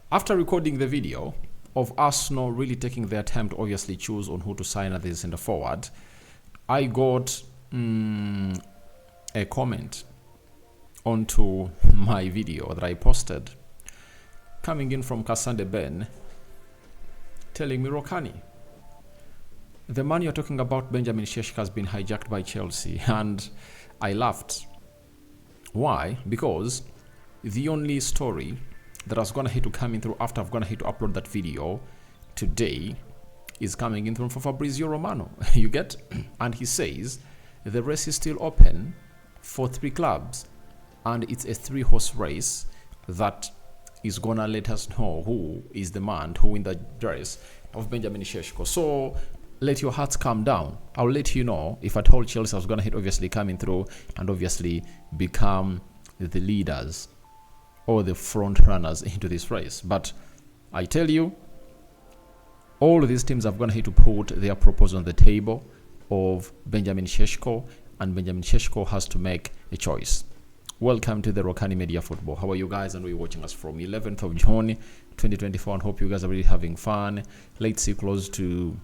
After recording the video of Arsenal really taking their time to obviously choose on who to sign as the centre forward, I got a comment onto my video that I posted coming in from Kasande Ben telling me, Rokani, the man you're talking about, Benjamin Sesko, has been hijacked by Chelsea. And I laughed. Why? Because the only story that I was gonna hit to come in through after I've gonna hit to upload that video today is coming in from Fabrizio Romano. You get? And he says the race is still open for 3 clubs, and it's a 3-horse race that is gonna let us know who is the man to win the race of Benjamin Sesko. So let your hearts calm down. I'll let you know if I told Chelsea I was gonna hit obviously coming through and obviously become the leaders or the front runners into this race. But I tell you, all of these teams have gonna hit to put their proposal on the table of Benjamin Sesko, and Benjamin Sesko has to make a choice. Welcome to the Rokani Media Football. How are you guys? And we're watching us from 11th of June 2024, and hope you guys are really having fun. Let's see close to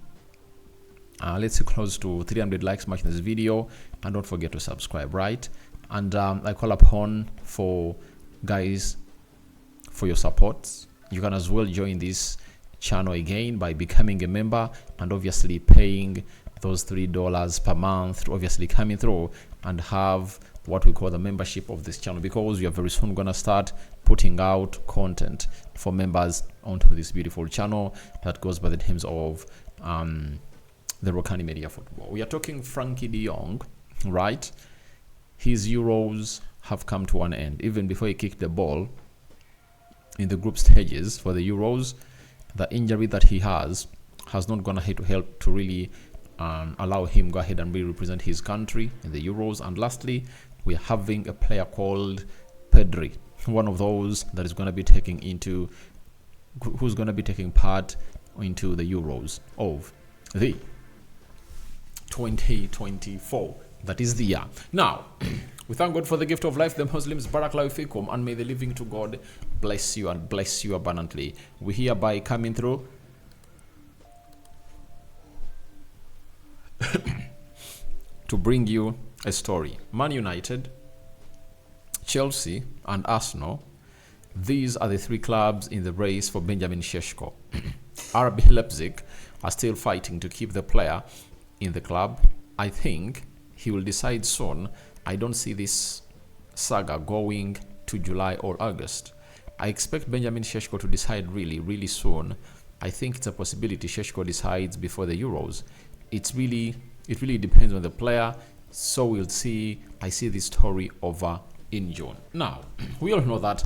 300 likes matching this video, and don't forget to subscribe, right? And I call upon for guys for your support. You can as well join this channel again by becoming a member and obviously paying those $3 per month to obviously coming through and have what we call the membership of this channel, because we are very soon gonna start putting out content for members onto this beautiful channel that goes by the names of the Rokani Media Football. We are talking Frenkie de Jong, right? His Euros have come to an end. Even before he kicked the ball in the group stages for the Euros, the injury that he has not gonna help to really allow him go ahead and really represent his country in the Euros. And lastly, we're having a player called Pedri, one of those that is going to be who's going to be taking part into the Euros of the 2024. That is the year. Now, we thank God for the gift of life, the Muslims, Barakallahu Fikum, and may the living to God bless you and bless you abundantly. We hereby coming through to bring you a story. Man United, Chelsea, and Arsenal, these are the 3 clubs in the race for Benjamin Sesko. RB Leipzig are still fighting to keep the player in the club. I think he will decide soon. I don't see this saga going to July or August. I expect Benjamin Sesko to decide really soon. I think it's a possibility Sesko decides before the Euros. It really depends on the player. So we'll see. I see this story over in June. Now, we all know that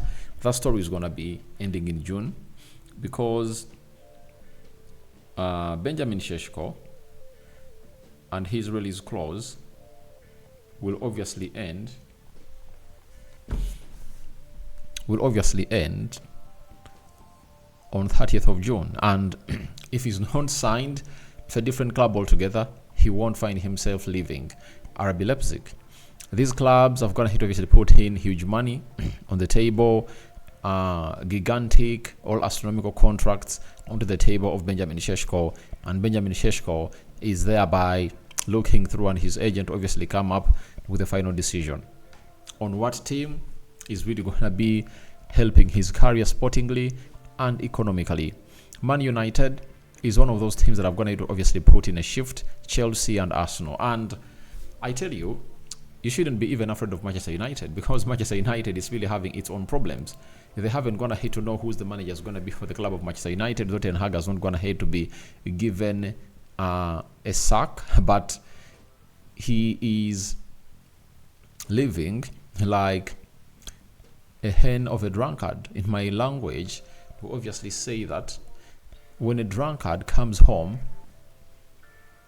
story is going to be ending in June, because Benjamin Sesko and his release clause will obviously end on 30th of June. And if he's not signed to a different club altogether, he won't find himself leaving RB Leipzig. These clubs have gonna obviously put in huge money on the table, gigantic, all astronomical contracts onto the table of Benjamin Sesko, and Benjamin Sesko is thereby looking through, and his agent obviously come up with a final decision on what team is really gonna be helping his career sportingly and economically. Man United is one of those teams that are going to obviously put in a shift, Chelsea and Arsenal. And I tell you, you shouldn't be even afraid of Manchester United, because Manchester United is really having its own problems. They haven't gone ahead to know who's the manager is going to be for the club of Manchester United. Ten Hag has not gone ahead to be given a sack, but he is living like a hen of a drunkard, in my language, to obviously say that when a drunkard comes home,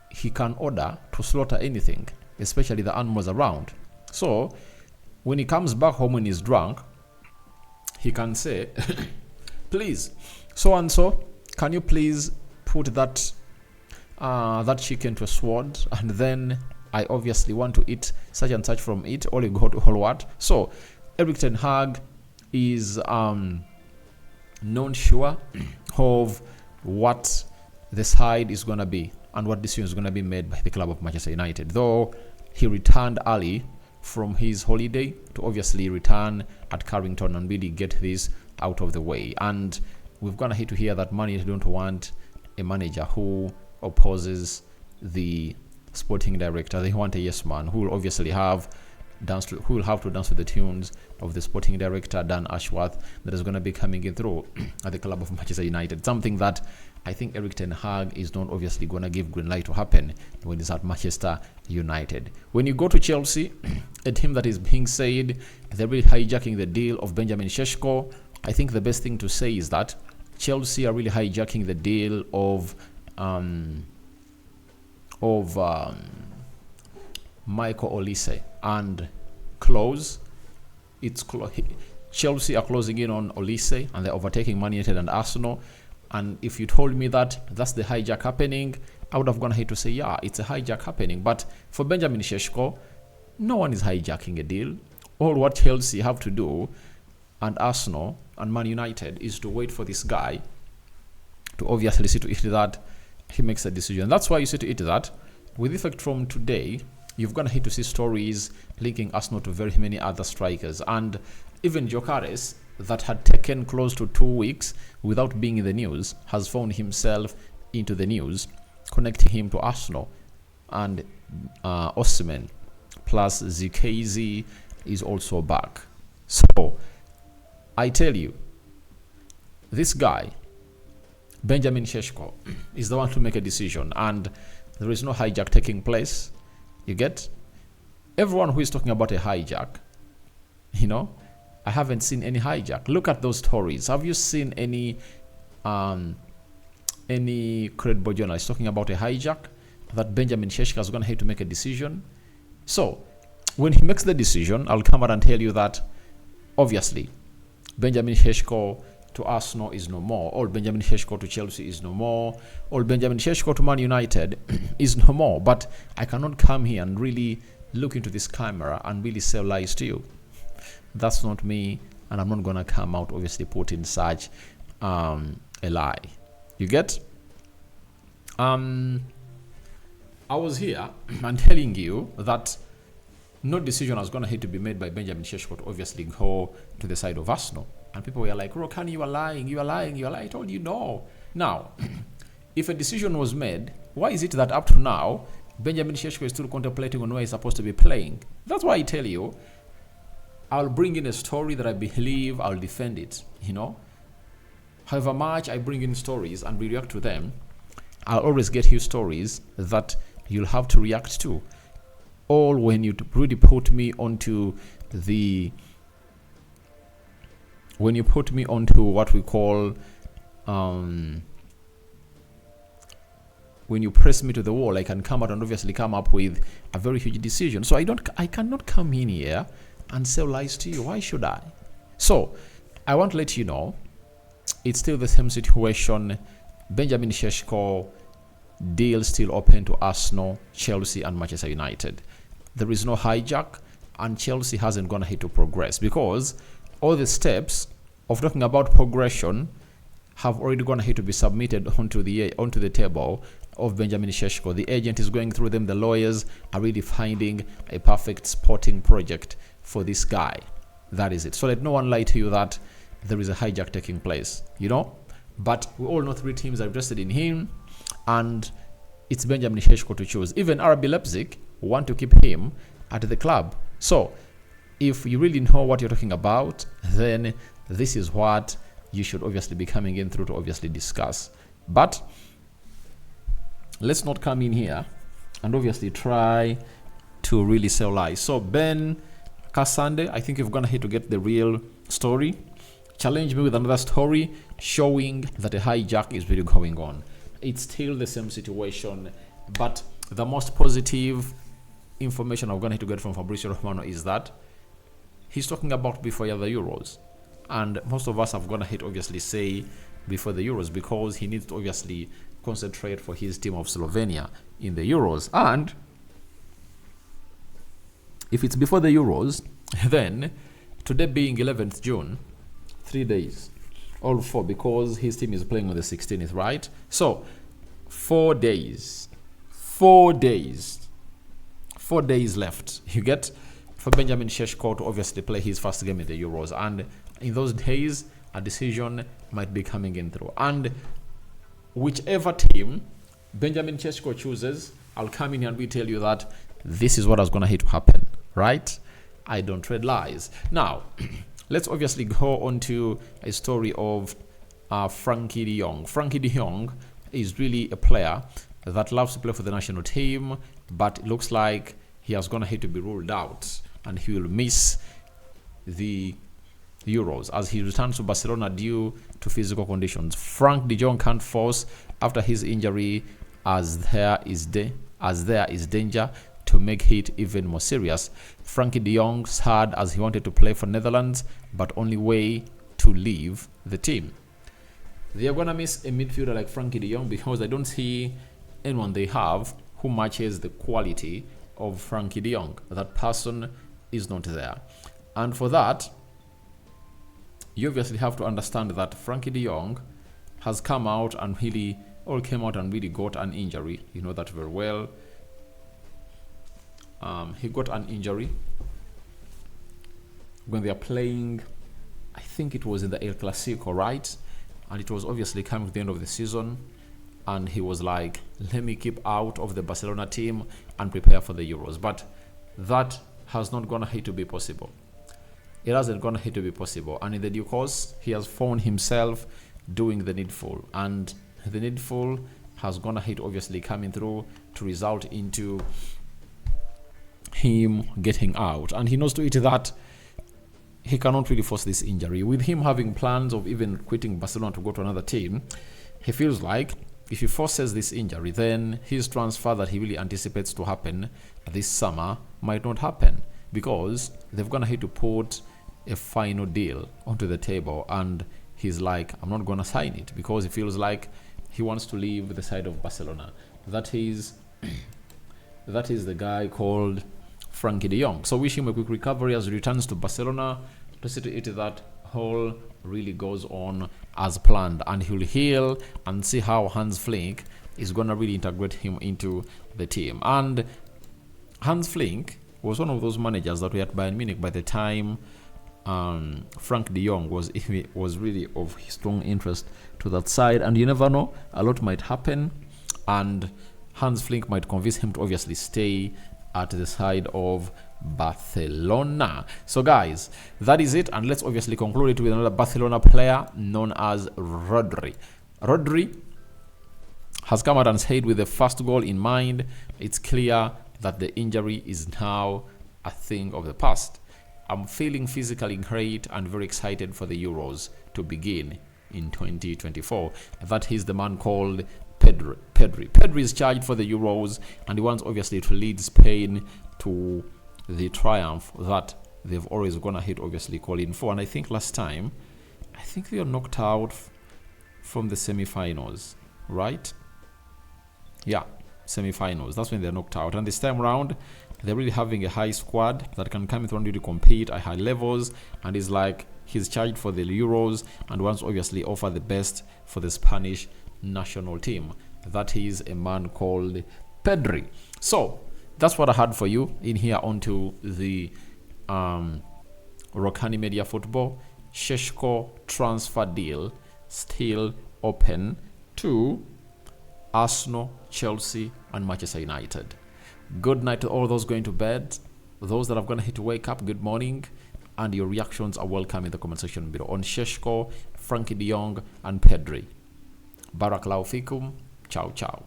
he can order to slaughter anything, especially the animals around. So when he comes back home when he's drunk, he can say, please, so and so, can you please put that chicken to a sword, and then I obviously want to eat such and such from it, all you got, all what. So Eric Ten Hag is not sure of what the side is going to be and what decision is going to be made by the club of Manchester United. Though he returned early from his holiday to obviously return at Carrington and really get this out of the way. And we've gone ahead to hear that Man United don't want a manager who opposes the sporting director. They want a yes man who will obviously have who will have to dance to the tunes of the sporting director Dan Ashworth that is going to be coming in through at the club of Manchester United. Something that I think Erik ten Hag is not obviously going to give green light to happen when he's at Manchester United. When you go to Chelsea, a team that is being said they're really hijacking the deal of Benjamin Sesko, I think the best thing to say is that Chelsea are really hijacking the deal of Michael Olise and Chelsea are closing in on Olise and they're overtaking Man United and Arsenal. And if you told me that that's the hijack happening, I would have gone ahead to say, yeah, it's a hijack happening. But for Benjamin Sesko, no one is hijacking a deal. All what Chelsea have to do, and Arsenal and Man United, is to wait for this guy to obviously see to it that he makes a decision. That's why you see to it that with effect from today, you've gone ahead to see stories linking Arsenal to very many other strikers. And even Gyökeres, that had taken close to 2 weeks without being in the news, has found himself into the news, connecting him to Arsenal. And Osimhen plus ZKZ is also back. So I tell you, this guy, Benjamin Sesko, is the one to make a decision, and there is no hijack taking place. You get? Everyone who is talking about a hijack, I haven't seen any hijack. Look at those stories. Have you seen any credible journalist talking about a hijack that Benjamin Sesko is going to have to make a decision? So when he makes the decision, I'll come out and tell you that obviously Benjamin Sesko to Arsenal is no more. All Benjamin Sesko to Chelsea is no more. All Benjamin Sesko to Man United is no more. But I cannot come here and really look into this camera and really sell lies to you. That's not me, and I'm not gonna come out obviously put in such a lie. You get? I was here and telling you that no decision was gonna have to be made by Benjamin Sesko to obviously go to the side of Arsenal. And people were like, Rokani, you are lying, you are lying, you are lying. I told you no. Now, if a decision was made, why is it that up to now, Benjamin Sesko is still contemplating on where he's supposed to be playing? That's why I tell you, I'll bring in a story that I believe I'll defend it, However much I bring in stories and we react to them, I'll always get you stories that you'll have to react to. All when you really put me onto what we call when you press me to the wall, I can come out and obviously come up with a very huge decision. So I cannot come in here and sell lies to you. Why should I? So I want to let you know it's still the same situation. Benjamin Sesko deal still open to Arsenal, Chelsea and Manchester United. There is no hijack, and Chelsea hasn't gone ahead to progress because all the steps of talking about progression have already gone ahead to be submitted onto the table of Benjamin Sesko. The agent is going through them. The lawyers are really finding a perfect sporting project for this guy. That is it. So let no one lie to you that there is a hijack taking place, But we all know 3 teams are interested in him, and it's Benjamin Sesko to choose. Even RB Leipzig want to keep him at the club. So if you really know what you're talking about, then this is what you should obviously be coming in through to obviously discuss. But let's not come in here and obviously try to really sell lies. So Ben Kasande, I think you've gone ahead to get the real story. Challenge me with another story showing that a hijack is really going on. It's still the same situation, but the most positive information I'm going to get from Fabrizio Romano is that he's talking about before the Euros. And most of us have gone ahead obviously say before the Euros because he needs to obviously concentrate for his team of Slovenia in the Euros. And if it's before the Euros, then today being 11th June, 3 days All 4, because his team is playing on the 16th, right? So 4 days. 4 days. 4 days left. You get, for Benjamin Sesko to obviously play his first game in the Euros. And in those days, a decision might be coming in through. And whichever team Benjamin Sesko chooses, I'll come in here and we tell you that this is what is going to happen, right? I don't trade lies. Now, let's obviously go on to a story of Frenkie de Jong. Frenkie de Jong is really a player that loves to play for the national team, but it looks like he has going to be ruled out and he will miss the Euros as he returns to Barcelona due to physical conditions. Frenkie de Jong can't force after his injury, as there is danger to make it even more serious. Frenkie de Jong sad as he wanted to play for Netherlands, but only way to leave the team. They are gonna miss a midfielder like Frenkie de Jong because I don't see anyone they have who matches the quality of Frenkie de Jong. That person is not there, and for that, you obviously have to understand that Frenkie de Jong has come out and really got an injury. You know that very well. He got an injury when they are playing, I think it was in the El Clasico, right? And it was obviously coming to the end of the season, and he was like, let me keep out of the Barcelona team and prepare for the Euros. But that has not gonna to be possible. It hasn't gonna to be possible, and in the due course, he has found himself doing the needful, and the needful has gonna obviously coming through to result into him getting out, and he knows to it that he cannot really force this injury. With him having plans of even quitting Barcelona to go to another team, he feels like if he forces this injury, then his transfer that he really anticipates to happen this summer might not happen, because they've gonna to put a final deal onto the table, and he's like, I'm not gonna sign it, because he feels like he wants to leave the side of Barcelona. That is the guy called Frenkie de Jong. So wish him a quick recovery as he returns to Barcelona to see to it that all really goes on as planned, and he'll heal and see how Hans Flick is gonna really integrate him into the team. And Hans Flick was one of those managers that were at Bayern Munich by the time Frenkie de Jong was really of strong interest to that side, and you never know, a lot might happen, and Hans Flick might convince him to obviously stay at the side of Barcelona. So guys, that is it, and let's obviously conclude it with another Barcelona player known as Rodri. Rodri has come out and said with the first goal in mind, it's clear that the injury is now a thing of the past. I'm feeling physically great and very excited for the Euros to begin in 2024. That is the man called Pedri. Pedri is charged for the Euros, and he wants obviously to lead Spain to the triumph that they've always gonna obviously calling for. And I think last time, I think they were knocked out from the semi-finals, right? Yeah, semi-finals. That's when they're knocked out. And this time around, they're really having a high squad that can come in and really compete at high levels, and is like, he's charged for the Euros and wants obviously offer the best for the Spanish national team. That is a man called Pedri. So that's what I had for you in here onto the Rokani Media Football. Sesko transfer deal still open to Arsenal, Chelsea and Manchester United. Good night to all those going to bed. Those that are going to wake up, good morning. And your reactions are welcome in the comment section below on Sesko, Frenkie de Jong and Pedri. Barakallahu fikum. Ciao, ciao.